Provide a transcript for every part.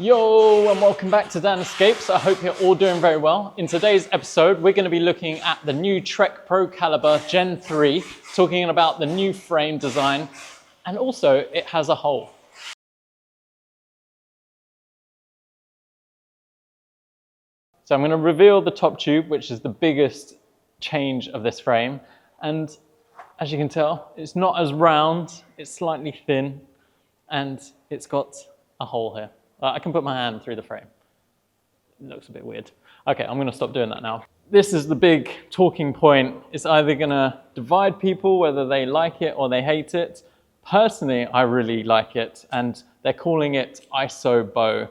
Yo, and welcome back to Dan Escapes. I hope you're all doing very well. In today's episode, we're going to be looking at the new Trek Procaliber Gen 3, talking about the new frame design, and also it has a hole. So I'm going to reveal the top tube, which is the biggest change of this frame. And as you can tell, it's not as round, it's slightly thin, and it's got a hole here. I can put my hand through the frame. It looks a bit weird. Okay, I'm gonna stop doing that now. This is the big talking point. It's either gonna divide people, whether they like it or they hate it. Personally, I really like it, and they're calling it ISO bow.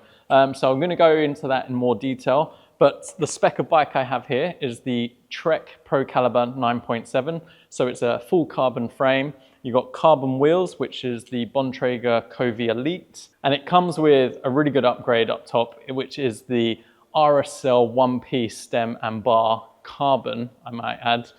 So I'm gonna go into that in more detail, but the spec of bike I have here is the Trek Procaliber 9.7. So it's a full carbon frame. You've got carbon wheels, which is the Bontrager Covey Elite. And it comes with a really good upgrade up top, which is the RSL one-piece stem and bar carbon, I might add,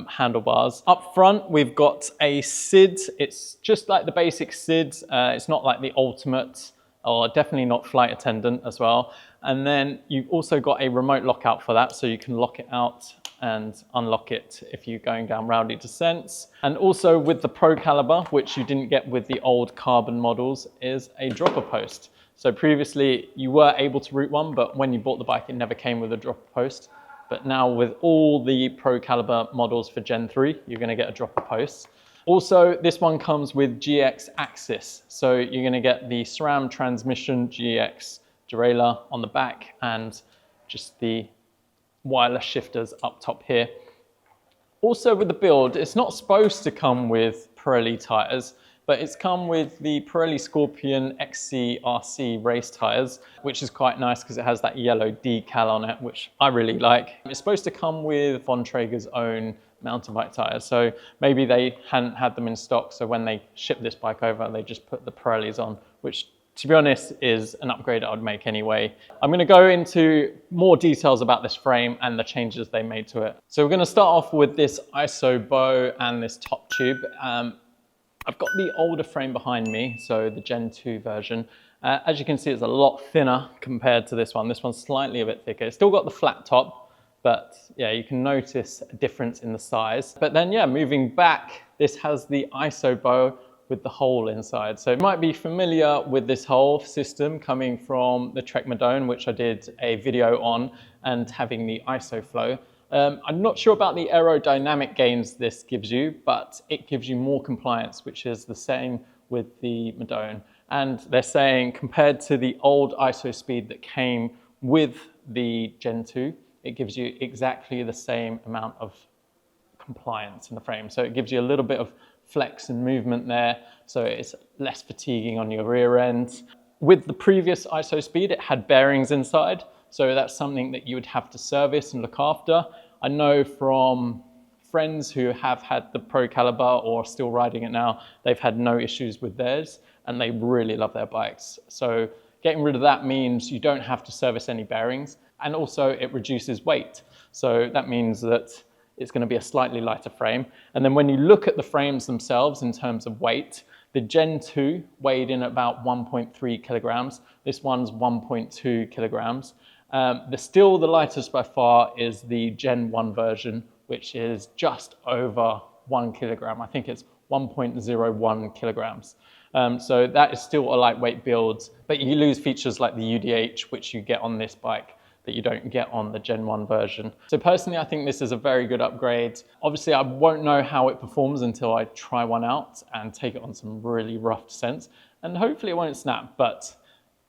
handlebars. Up front, we've got a SID. It's just like the basic SID. It's not like the Ultimate, or definitely not Flight Attendant as well. And then you've also got a remote lockout for that, so you can lock it out and unlock it if you're going down rowdy descents. And also with the Procaliber, which you didn't get with the old carbon models, is a dropper post. So previously you were able to route one, but when you bought the bike, it never came with a dropper post. But now with all the Procaliber models for Gen 3, you're gonna get a dropper post. Also, this one comes with GX axis. So you're gonna get the SRAM transmission GX derailleur on the back and just the wireless shifters up top here. Also with the build, it's not supposed to come with Pirelli tires, but it's come with the Pirelli Scorpion XC RC race tires, which is quite nice because it has that yellow decal on it, which I really like. It's supposed to come with Bontrager's own mountain bike tires, so maybe they hadn't had them in stock, so when they ship this bike over, they just put the Pirellis on, which to be honest is an upgrade I would make anyway. I'm going to go into more details about this frame and the changes they made to it. So we're going to start off with this ISO bow and this top tube. I've got the older frame behind me, so the Gen 2 version. As you can see, it's a lot thinner compared to this one. This one's slightly a bit thicker. It's still got the flat top, but yeah, you can notice a difference in the size. But then yeah, moving back, this has the ISO bow with the hole inside. So you might be familiar with this whole system coming from the Trek Madone, which I did a video on, and having the ISO flow. I'm not sure about the aerodynamic gains this gives you, but it gives you more compliance, which is the same with the Madone. And they're saying compared to the old ISO speed that came with the Gen 2, it gives you exactly the same amount of compliance in the frame. So it gives you a little bit of flex and movement there, so it's less fatiguing on your rear end. With the previous ISO speed, it had bearings inside, so that's something that you would have to service and look after. I know from friends who have had the Procaliber or still riding it now, they've had no issues with theirs, and they really love their bikes. So getting rid of that means you don't have to service any bearings, and also it reduces weight. So that means that it's going to be a slightly lighter frame. And then when you look at the frames themselves in terms of weight, the Gen 2 weighed in about 1.3 kilograms. This one's 1.2 kilograms. Still the lightest by far is the Gen 1 version, which is just over 1 kilogram. I think it's 1.01 kilograms. So that is still a lightweight build, but you lose features like the UDH, which you get on this bike, that you don't get on the Gen 1 version. So personally, I think this is a very good upgrade. Obviously, I won't know how it performs until I try one out and take it on some really rough descents, and hopefully it won't snap, but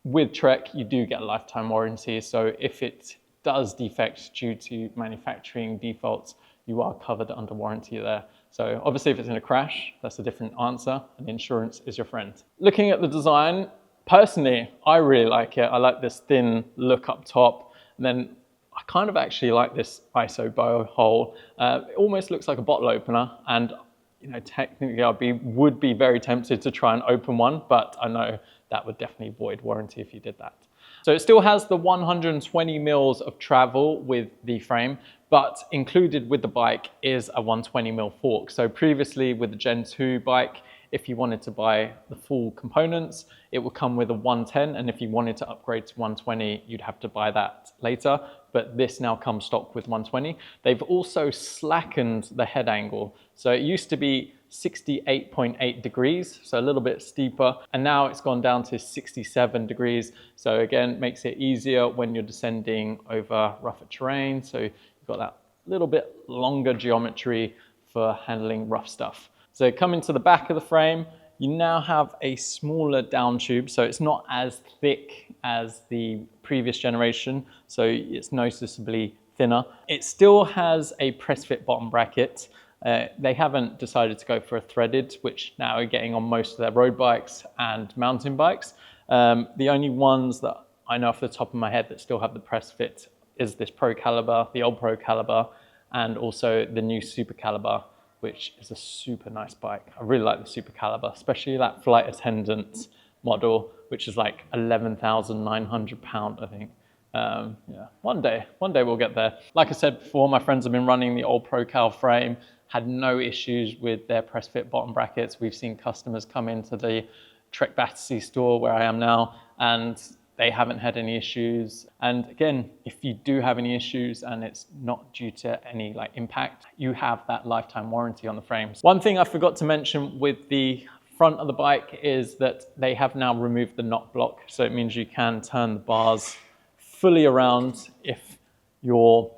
with Trek, you do get a lifetime warranty, so if it does defect due to manufacturing defaults, you are covered under warranty there. So obviously if it's in a crash, that's a different answer, and insurance is your friend. Looking at the design, personally, I really like it. I like this thin look up top. And then I kind of actually like this ISO bow hole. It almost looks like a bottle opener, and you know, technically I would be very tempted to try and open one, but I know that would definitely void warranty if you did that. So it still has the 120 mils of travel with the frame, but included with the bike is a 120 mil fork. So previously with the Gen 2 bike, If you wanted to buy the full components, it will come with a 110, and if you wanted to upgrade to 120, you'd have to buy that later, but this now comes stock with 120. They've also slackened the head angle. So it used to be 68.8 degrees, so a little bit steeper, and now it's gone down to 67 degrees. So again, makes it easier when you're descending over rougher terrain. So you've got that little bit longer geometry for handling rough stuff. So coming to the back of the frame, you now have a smaller down tube, so it's not as thick as the previous generation, so it's noticeably thinner. It still has a press fit bottom bracket. They haven't decided to go for a threaded, which now are getting on most of their road bikes and mountain bikes. The only ones that I know off the top of my head that still have the press fit is this Procaliber, the old Procaliber, and also the new Supercaliber, which is a super nice bike. I really like the Supercaliber, especially that Flight Attendant model, which is like 11,900 pounds, I think. Yeah, one day we'll get there. Like I said before, my friends have been running the old Procal frame, had no issues with their press fit bottom brackets. We've seen customers come into the Trek Battersea store where I am now, and they haven't had any issues. And again, if you do have any issues and it's not due to any like impact, you have that lifetime warranty on the frames. One thing I forgot to mention with the front of the bike is that they have now removed the knock block. So it means you can turn the bars fully around if your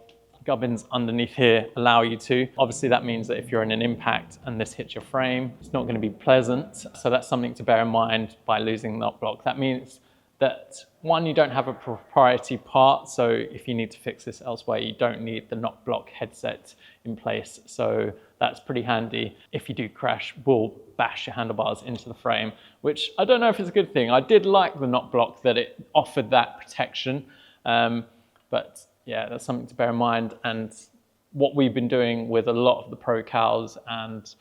gubbins underneath here allow you to. Obviously that means that if you're in an impact and this hits your frame, it's not going to be pleasant. So that's something to bear in mind by losing the knock block. That means that one, you don't have a proprietary part, so if you need to fix this elsewhere, you don't need the knock block headset in place. So that's pretty handy. If you do crash, we'll bash your handlebars into the frame, which I don't know if it's a good thing. I did like the knock block, that it offered that protection, but yeah, that's something to bear in mind. And what we've been doing with a lot of the Procals and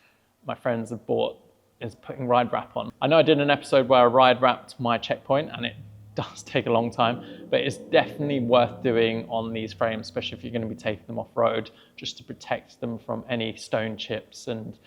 my friends have bought is putting ride wrap on. I know I did an episode where I ride wrapped my checkpoint, and it does take a long time, but it's definitely worth doing on these frames, especially if you're going to be taking them off road, just to protect them from any stone chips and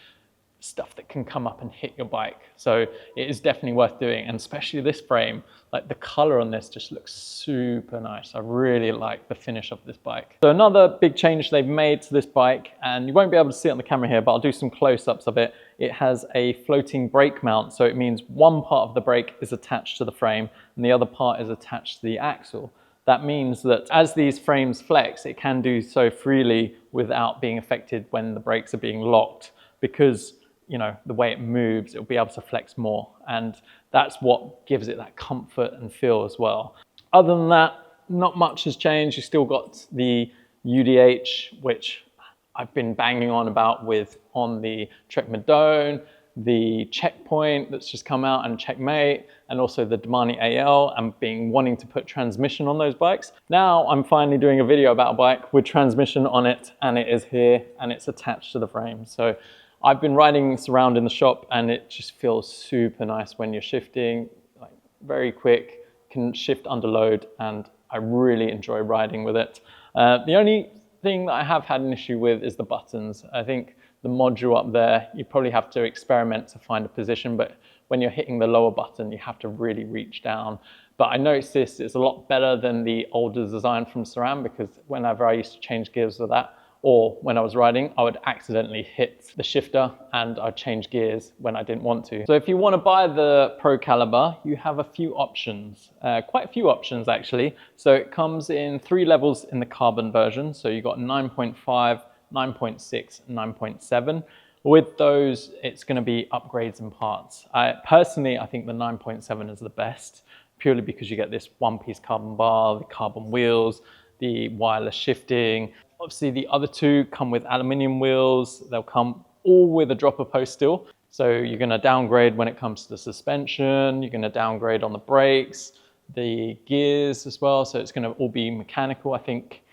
stuff that can come up and hit your bike. So it is definitely worth doing, and especially this frame, like the color on this just looks super nice. I really like the finish of this bike. So another big change they've made to this bike, and you won't be able to see it on the camera here, but I'll do some close-ups of it. It has a floating brake mount, so it means one part of the brake is attached to the frame and the other part is attached to the axle. That means that as these frames flex, it can do so freely without being affected when the brakes are being locked, because you know, the way it moves, it'll be able to flex more. And that's what gives it that comfort and feel as well. Other than that, not much has changed. You still got the UDH, which I've been banging on about on the Trek Madone, the Checkpoint that's just come out, and Checkmate, and also the Damani AL, and wanting to put transmission on those bikes. Now I'm finally doing a video about a bike with transmission on it, and it is here, and it's attached to the frame. So I've been riding this around in the shop, and it just feels super nice when you're shifting, like very quick, can shift under load, and I really enjoy riding with it. The only thing that I have had an issue with is the buttons. I think the module up there, you probably have to experiment to find a position, but when you're hitting the lower button, you have to really reach down. But I noticed this is a lot better than the older design from SRAM, because whenever I used to change gears with that, or when I was riding, I would accidentally hit the shifter and I'd change gears when I didn't want to. So if you want to buy the Procaliber, you have a few options, quite a few options actually. So it comes in 3 levels in the carbon version. So you've got 9.5, 9.6, and 9.7. With those, it's going to be upgrades and parts. Personally, I think the 9.7 is the best, purely because you get this one-piece carbon bar, the carbon wheels, the wireless shifting. Obviously the other 2 come with aluminium wheels. They'll come all with a dropper post still. So you're going to downgrade when it comes to the suspension. You're going to downgrade on the brakes, the gears as well. So it's going to all be mechanical. I think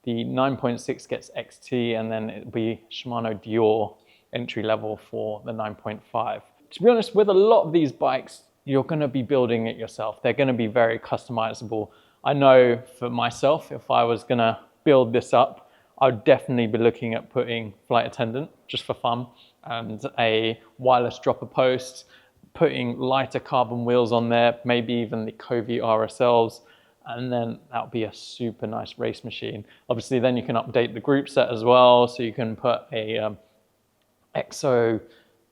the 9.6 gets XT, and then it'll be Shimano Dior entry level for the 9.5. To be honest, with a lot of these bikes, you're going to be building it yourself. They're going to be very customizable. I know for myself, if I was going to build this up, I would definitely be looking at putting Flight Attendant just for fun. and a wireless dropper post, putting lighter carbon wheels on there, maybe even the Covey RSLs, and then that'll be a super nice race machine. Obviously, then you can update the group set as well, so you can put a EXO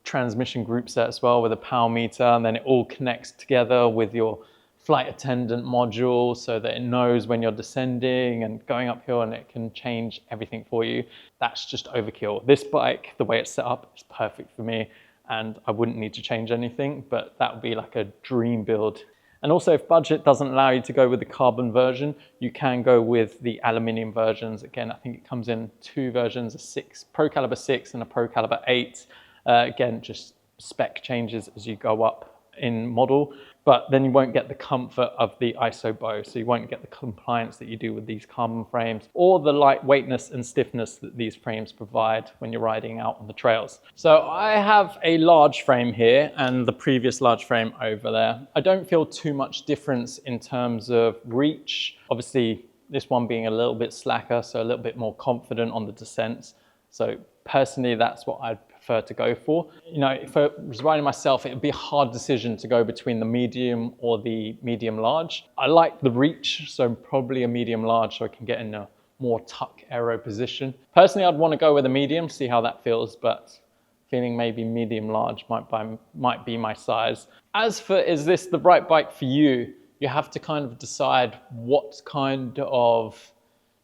transmission group set as well with a power meter, and then it all connects together with your flight attendant module so that it knows when you're descending and going uphill, and it can change everything for you. That's just overkill. This bike, the way it's set up, is perfect for me, and I wouldn't need to change anything, but that would be like a dream build. And also, if budget doesn't allow you to go with the carbon version, you can go with the aluminium versions. Again, I think it comes in two versions, a Procaliber 6 and a Procaliber 8. Again, just spec changes as you go up in model, but then you won't get the comfort of the ISO bow, so you won't get the compliance that you do with these carbon frames, or the lightweightness and stiffness that these frames provide when you're riding out on the trails. So I have a large frame here and the previous large frame over there. I don't feel too much difference in terms of reach. Obviously, this one being a little bit slacker, so a little bit more confident on the descents. So personally, that's what I'd prefer to go for. You know, if I was riding myself, it would be a hard decision to go between the medium or the medium large. I like the reach, so probably a medium large so I can get in a more tuck aero position. Personally, I'd want to go with a medium, see how that feels, but feeling maybe medium large might be my size. As for, is this the right bike for you? You have to kind of decide what kind of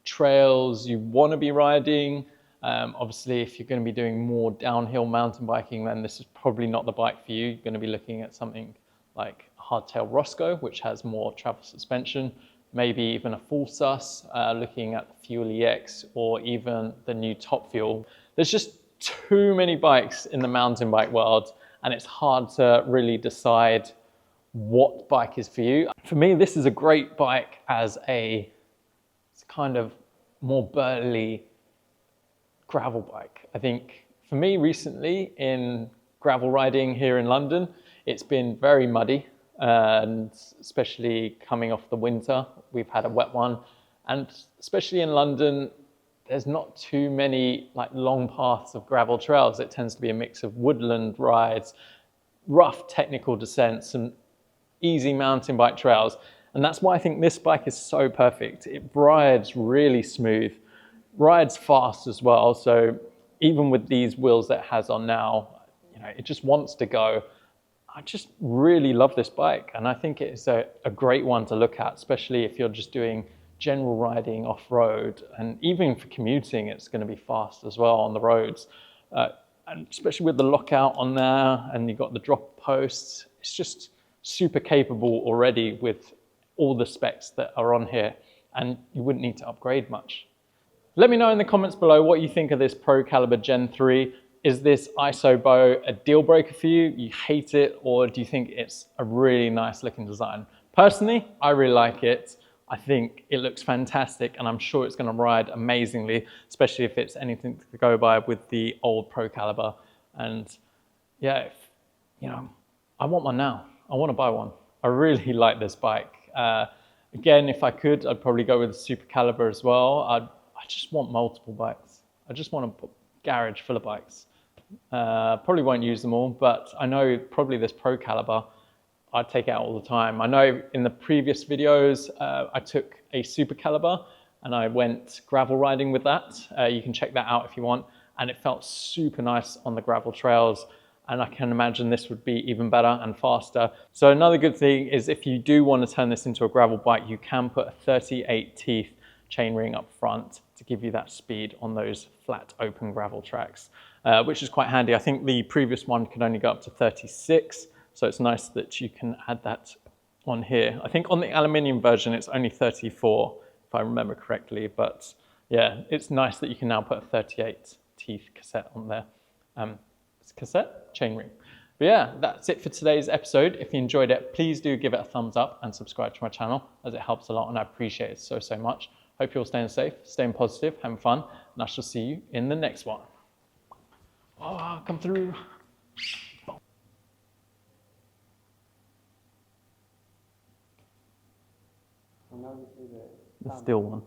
trails you want to be riding. Obviously, if you're going to be doing more downhill mountain biking, then this is probably not the bike for you. You're going to be looking at something like Hardtail Roscoe, which has more travel suspension, maybe even a full sus, looking at Fuel EX or even the new Top Fuel. There's just too many bikes in the mountain bike world, and it's hard to really decide what bike is for you. For me, this is a great bike as it's kind of more burly gravel bike. I think for me recently in gravel riding here in London, it's been very muddy, and especially coming off the winter, we've had a wet one, and especially in London, there's not too many like long paths of gravel trails. It tends to be a mix of woodland rides, rough technical descents, and easy mountain bike trails. And that's why I think this bike is so perfect. It rides really smooth, rides fast as well. So even with these wheels that it has on now, you know, it just wants to go. I just really love this bike, and I think it's a great one to look at, especially if you're just doing general riding off-road, and even for commuting, it's going to be fast as well on the roads. And especially with the lockout on there, and you've got the drop posts, it's just super capable already with all the specs that are on here, and you wouldn't need to upgrade much. Let me know in the comments below what you think of this Procaliber Gen 3. Is this ISO bow a deal breaker for you? You hate it, or do you think it's a really nice looking design? Personally, I really like it. I think it looks fantastic, and I'm sure it's going to ride amazingly, especially if it's anything to go by with the old Procaliber. And yeah, you know, I want one now. I want to buy one. I really like this bike. Again, if I could, I'd probably go with the Super Caliber as well. I just want multiple bikes. I just want a garage full of bikes. Probably won't use them all, but I know probably this Procaliber, I'd take it out all the time. I know in the previous videos, I took a Super Caliber and I went gravel riding with that. You can check that out if you want. And it felt super nice on the gravel trails. And I can imagine this would be even better and faster. So another good thing is if you do want to turn this into a gravel bike, you can put a 38 teeth chainring up front to give you that speed on those flat open gravel tracks, which is quite handy. I think the previous one could only go up to 36. So it's nice that you can add that on here. I think on the aluminium version, it's only 34, if I remember correctly. But yeah, it's nice that you can now put a 38 teeth cassette on there. It's cassette chainring. But yeah, that's it for today's episode. If you enjoyed it, please do give it a thumbs up and subscribe to my channel, as it helps a lot and I appreciate it so, so much. Hope you're all staying safe, staying positive, having fun, and I shall see you in the next one. Oh, come through. The still one.